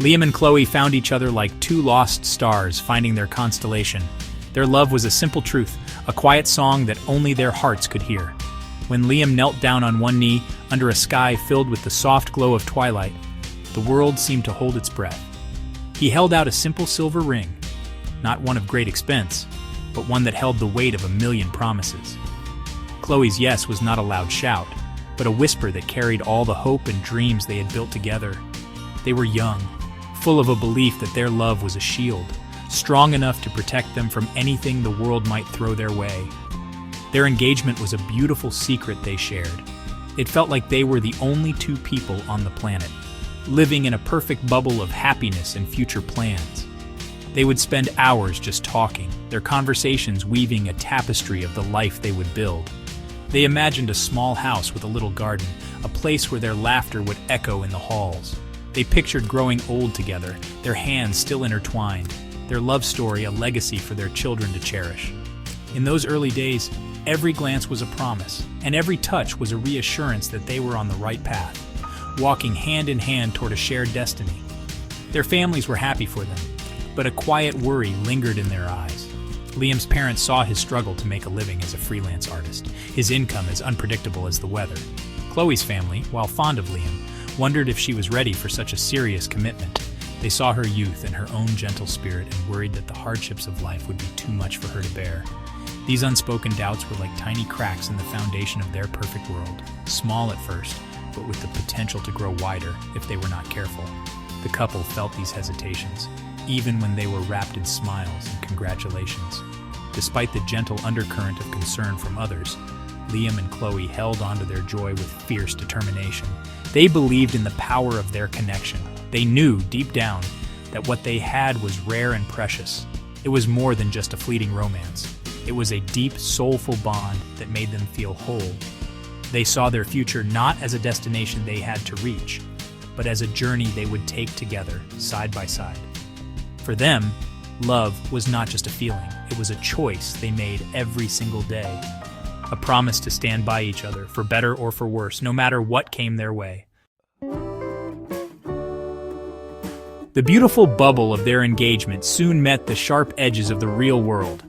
Liam and Chloe found each other like two lost stars finding their constellation. Their love was a simple truth, a quiet song that only their hearts could hear. When Liam knelt down on one knee under a sky filled with the soft glow of twilight, the world seemed to hold its breath. He held out a simple silver ring, not one of great expense, but one that held the weight of 1,000,000 promises. Chloe's yes was not a loud shout, but a whisper that carried all the hope and dreams they had built together. They were young, full of a belief that their love was a shield, strong enough to protect them from anything the world might throw their way. Their engagement was a beautiful secret they shared. It felt like they were the only two people on the planet, living in a perfect bubble of happiness and future plans. They would spend hours just talking, their conversations weaving a tapestry of the life they would build. They imagined a small house with a little garden, a place where their laughter would echo in the halls. They pictured growing old together, their hands still intertwined, their love story a legacy for their children to cherish. In those early days, every glance was a promise, and every touch was a reassurance that they were on the right path, walking hand in hand toward a shared destiny. Their families were happy for them, but a quiet worry lingered in their eyes. Liam's parents saw his struggle to make a living as a freelance artist, his income as unpredictable as the weather. Chloe's family, while fond of Liam, wondered if she was ready for such a serious commitment. They saw her youth and her own gentle spirit and worried that the hardships of life would be too much for her to bear. These unspoken doubts were like tiny cracks in the foundation of their perfect world, small at first, but with the potential to grow wider if they were not careful. The couple felt these hesitations, even when they were wrapped in smiles and congratulations. Despite the gentle undercurrent of concern from others, Liam and Chloe held onto their joy with fierce determination. They believed in the power of their connection. They knew, deep down, that what they had was rare and precious. It was more than just a fleeting romance. It was a deep, soulful bond that made them feel whole. They saw their future not as a destination they had to reach, but as a journey they would take together, side by side. For them, love was not just a feeling, it was a choice they made every single day. A promise to stand by each other, for better or for worse, no matter what came their way. The beautiful bubble of their engagement soon met the sharp edges of the real world.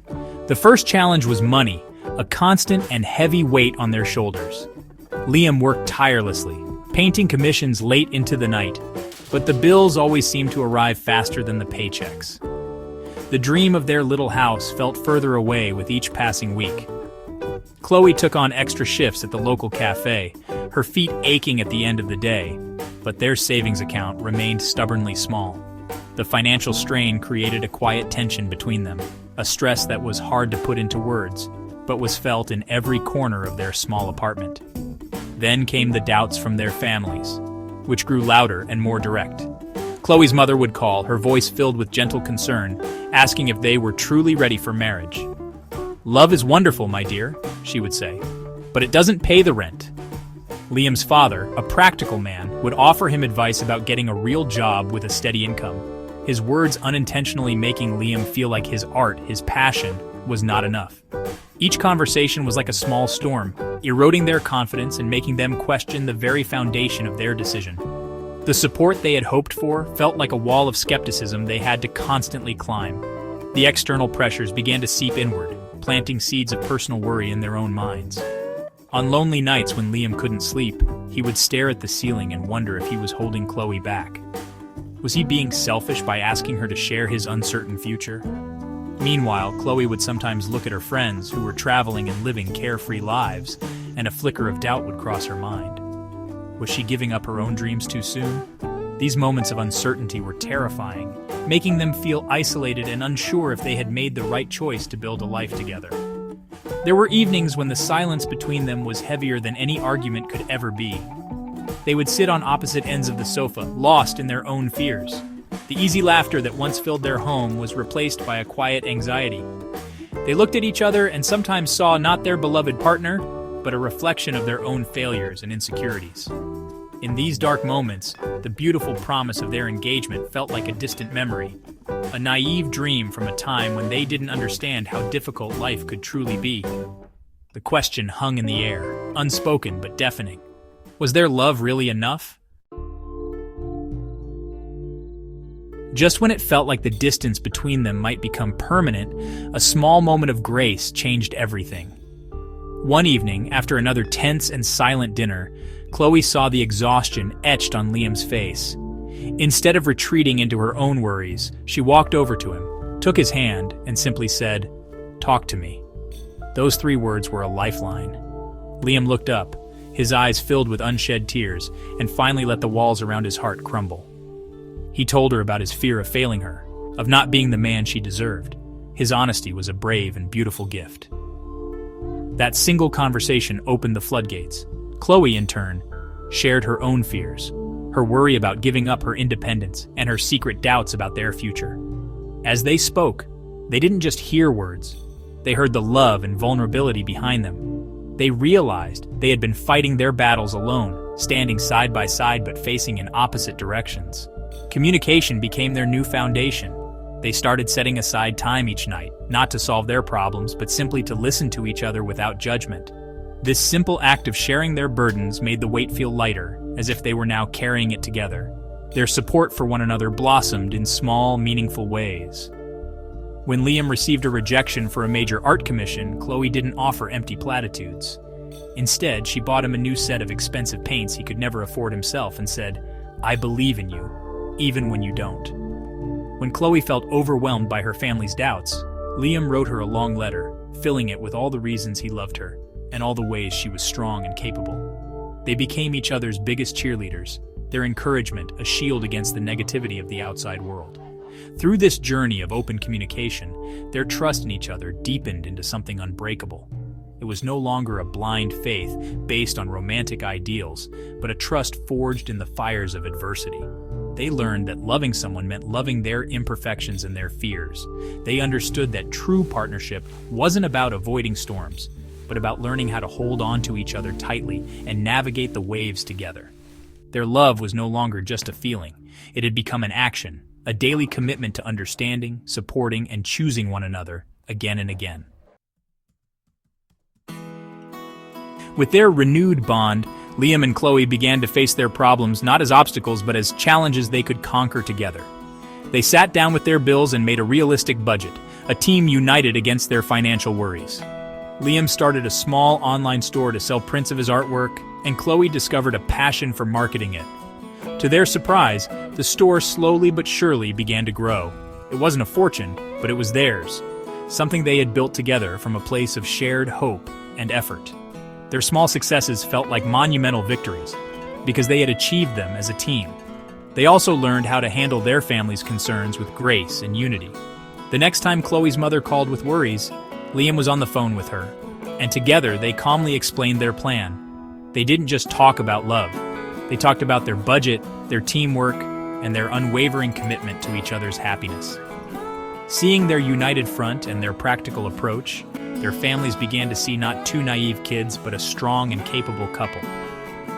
The first challenge was money, a constant and heavy weight on their shoulders. Liam worked tirelessly, painting commissions late into the night, but the bills always seemed to arrive faster than the paychecks. The dream of their little house felt further away with each passing week. Chloe took on extra shifts at the local cafe, her feet aching at the end of the day, but their savings account remained stubbornly small. The financial strain created a quiet tension between them, a stress that was hard to put into words, but was felt in every corner of their small apartment. Then came the doubts from their families, which grew louder and more direct. Chloe's mother would call, her voice filled with gentle concern, asking if they were truly ready for marriage. "Love is wonderful, my dear," she would say, "but it doesn't pay the rent." Liam's father, a practical man, would offer him advice about getting a real job with a steady income, his words unintentionally making Liam feel like his art, his passion, was not enough. Each conversation was like a small storm, eroding their confidence and making them question the very foundation of their decision. The support they had hoped for felt like a wall of skepticism they had to constantly climb. The external pressures began to seep inward, planting seeds of personal worry in their own minds. On lonely nights when Liam couldn't sleep, he would stare at the ceiling and wonder if he was holding Chloe back. Was he being selfish by asking her to share his uncertain future? Meanwhile, Chloe would sometimes look at her friends who were traveling and living carefree lives, and a flicker of doubt would cross her mind. Was she giving up her own dreams too soon? These moments of uncertainty were terrifying, making them feel isolated and unsure if they had made the right choice to build a life together. There were evenings when the silence between them was heavier than any argument could ever be. They would sit on opposite ends of the sofa, lost in their own fears. The easy laughter that once filled their home was replaced by a quiet anxiety. They looked at each other and sometimes saw not their beloved partner, but a reflection of their own failures and insecurities. In these dark moments, the beautiful promise of their engagement felt like a distant memory, a naive dream from a time when they didn't understand how difficult life could truly be. The question hung in the air, unspoken but deafening. Was their love really enough? Just when it felt like the distance between them might become permanent, a small moment of grace changed everything. One evening, after another tense and silent dinner, Chloe saw the exhaustion etched on Liam's face. Instead of retreating into her own worries, she walked over to him, took his hand, and simply said, "Talk to me." Those 3 words were a lifeline. Liam looked up, his eyes filled with unshed tears, and finally let the walls around his heart crumble. He told her about his fear of failing her, of not being the man she deserved. His honesty was a brave and beautiful gift. That single conversation opened the floodgates. Chloe, in turn, shared her own fears, her worry about giving up her independence, and her secret doubts about their future. As they spoke, they didn't just hear words. They heard the love and vulnerability behind them. They realized they had been fighting their battles alone, standing side by side but facing in opposite directions. Communication became their new foundation. They started setting aside time each night, not to solve their problems, but simply to listen to each other without judgment. This simple act of sharing their burdens made the weight feel lighter, as if they were now carrying it together. Their support for one another blossomed in small, meaningful ways. When Liam received a rejection for a major art commission, Chloe didn't offer empty platitudes. Instead, she bought him a new set of expensive paints he could never afford himself and said, "I believe in you, even when you don't." When Chloe felt overwhelmed by her family's doubts, Liam wrote her a long letter, filling it with all the reasons he loved her and all the ways she was strong and capable. They became each other's biggest cheerleaders, their encouragement a shield against the negativity of the outside world. Through this journey of open communication, their trust in each other deepened into something unbreakable. It was no longer a blind faith based on romantic ideals, but a trust forged in the fires of adversity. They learned that loving someone meant loving their imperfections and their fears. They understood that true partnership wasn't about avoiding storms, but about learning how to hold on to each other tightly and navigate the waves together. Their love was no longer just a feeling. It had become an action, a daily commitment to understanding, supporting, and choosing one another again and again. With their renewed bond, Liam and Chloe began to face their problems not as obstacles but as challenges they could conquer together. They sat down with their bills and made a realistic budget, a team united against their financial worries. Liam started a small online store to sell prints of his artwork, and Chloe discovered a passion for marketing it. To their surprise, the store slowly but surely began to grow. It wasn't a fortune, but it was theirs, something they had built together from a place of shared hope and effort. Their small successes felt like monumental victories, because they had achieved them as a team. They also learned how to handle their family's concerns with grace and unity. The next time Chloe's mother called with worries, Liam was on the phone with her, and together they calmly explained their plan. They didn't just talk about love. They talked about their budget, their teamwork, and their unwavering commitment to each other's happiness. Seeing their united front and their practical approach, their families began to see not two naive kids, but a strong and capable couple.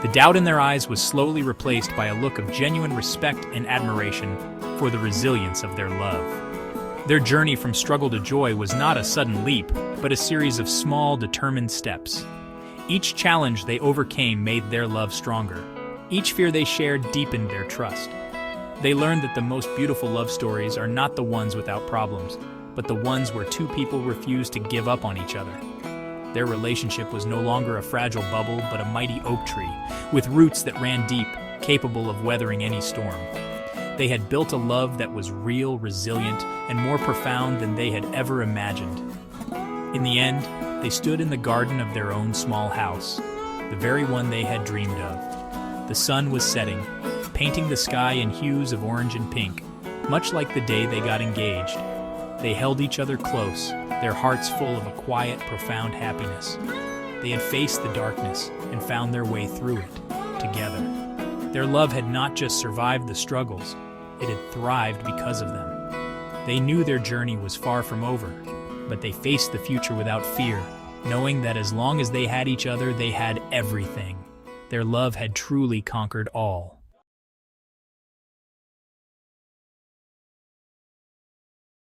The doubt in their eyes was slowly replaced by a look of genuine respect and admiration for the resilience of their love. Their journey from struggle to joy was not a sudden leap, but a series of small, determined steps. Each challenge they overcame made their love stronger. Each fear they shared deepened their trust. They learned that the most beautiful love stories are not the ones without problems, but the ones where two people refuse to give up on each other. Their relationship was no longer a fragile bubble, but a mighty oak tree, with roots that ran deep, capable of weathering any storm. They had built a love that was real, resilient, and more profound than they had ever imagined. In the end, they stood in the garden of their own small house, the very one they had dreamed of. The sun was setting, painting the sky in hues of orange and pink, much like the day they got engaged. They held each other close, their hearts full of a quiet, profound happiness. They had faced the darkness and found their way through it, together. Their love had not just survived the struggles, it had thrived because of them. They knew their journey was far from over, but they faced the future without fear, knowing that as long as they had each other, they had everything. Their love had truly conquered all.